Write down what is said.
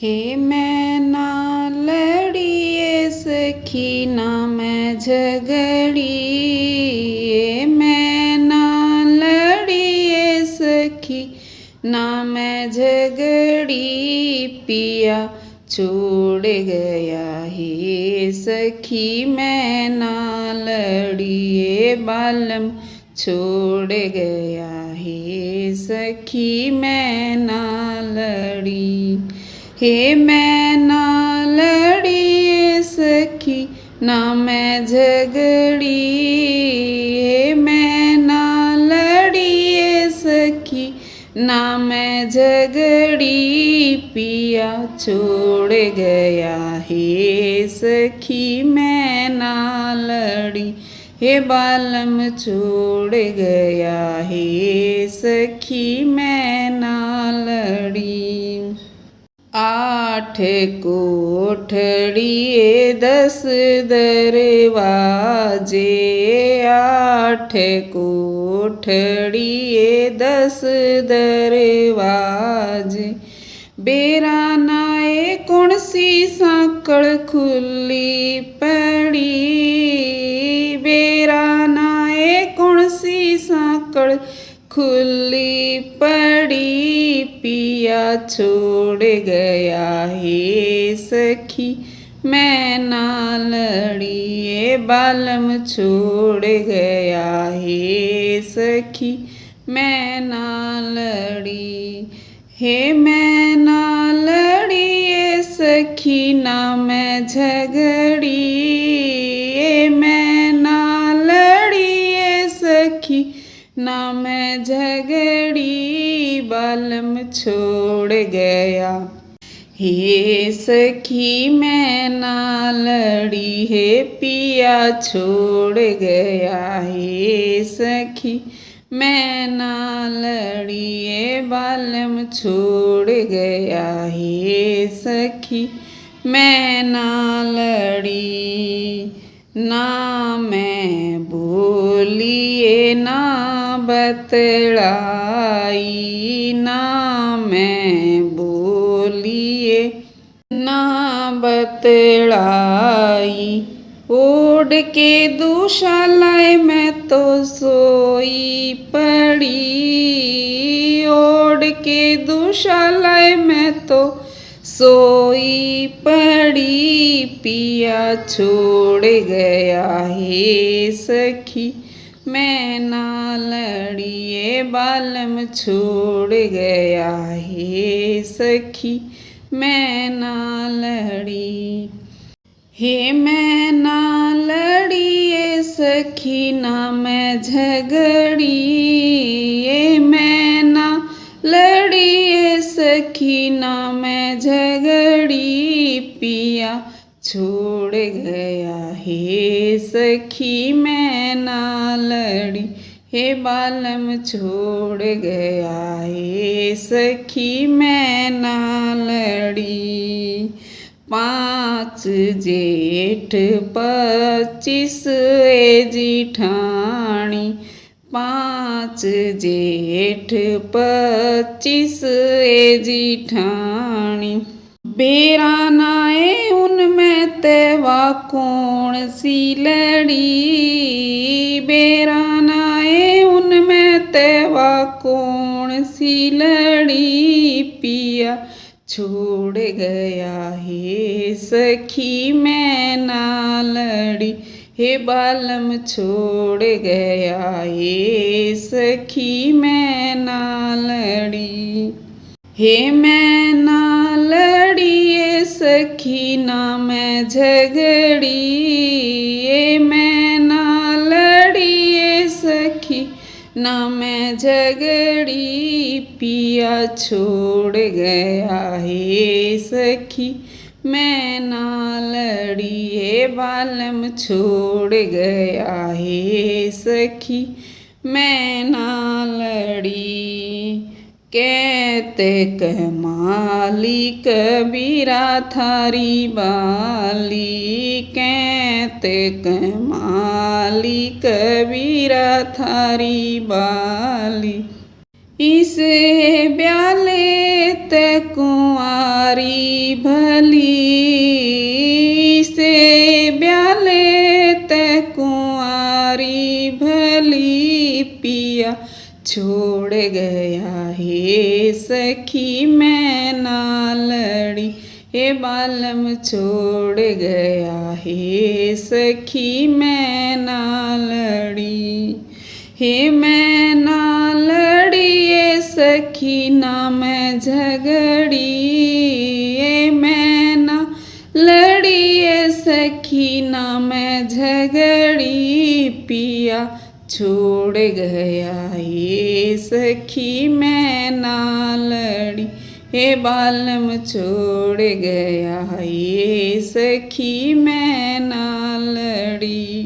हे मैं ना लड़िए सखी ना मैं झगड़ी, हे मैं ना लड़िए सखी ना मैं झगड़ी, पिया छोड़ गया हे सखी मैं ना लड़िए, बालम छोड़ गया हे सखी मैं ना लड़ी। हे मैं ना लड़ी सखी ना मैं झगड़ी, हे मैं ना लड़ी सखी ना मैं झगड़ी, पिया छोड़ गया हे सखी मैं ना लड़ी, हे बालम छोड़ गया हे सखी मैं ना लड़ी। 8 कोठड़िए 10 दरवाजे, 8 कोठड़िए 10 दरवाजे, बेरा नाए कौन सी सांकड़ खुली पड़ी, बेरा नाए कौन सी सांकड़ खुली पड़ी, पिया छोड़ गया हे सखी मैं ना लड़ी, बालम छोड़ गया हे सखी मैं ना लड़ी। हे मैं ना लड़ी सखी ना मैं झगड़ी, हे मैं ना लड़ी सखी ना मैं झगड़ी, बालम छोड़ गया हे सखी मैं ना लड़ी, हे पिया छोड़ गया हे सखी मैं ना लड़ी, हे बालम छोड़ गया हे सखी मैं ना लड़ी। ना मैं बोलिए ना बतलाई, ना मैं बोलिए ना बतलाई, ओढ़ के दुशालाए मैं तो सोई पड़ी, ओढ़ के दुशालाए मैं तो सोई पड़ी, पिया छोड़ गया हे सखी मैं ना लड़ी, बालम छोड़ गया हे सखी मैं ना लड़ी। हे मैं ना लड़ी सखी ना मैं झगड़ी, हे मैं ना लड़ी सखी ना मैं झगड़ी, पिया छोड़ गया हे सखी मैं ना लड़ी, हे बालम छोड़ गया हे सखी मैं ना लड़ी। 5 जेठ 25 जेठानी, 5 जेठ 25 जेठानी, बेरा नाए उनमें तेवा कौन सी लड़ी, बेरा नाए उनमें तेवा कौन सी लड़ी, पिया छोड़ गया हे सखी मैं ना लड़ी, हे बालम छोड़ गया हे सखी मैं ना लड़ी। हे मैं ना लड़ी सखी ना मैं झगड़ी, हे मैं ना लड़ी सखी ना मैं झगड़ी, पिया छोड़ गया हे सखी मैं ना लड़ी, हे बालम छोड़ गया हे सखी मैं ना लड़ी। कहते कमाली कबीरा थारी बाली, कहते कमाली कबीरा थारी बाली, इसे ब्याले ते कुंवार कुंवारी भली से ब्याले ते कुंवारी भली पिया छोड़ गया हे सखी मैं ना लड़ी हे बालम छोड़ गया हे सखी मैं ना लड़ी हे मैं ना लड़ी ये सखी ना मैं झगड़ी ये मैं ना लड़ी ये सखी ना मैं झगड़ी पिया छोड़ गया ये सखी मैं ना लड़ी हे बालम छोड़ गया ये सखी मैं ना लड़ी।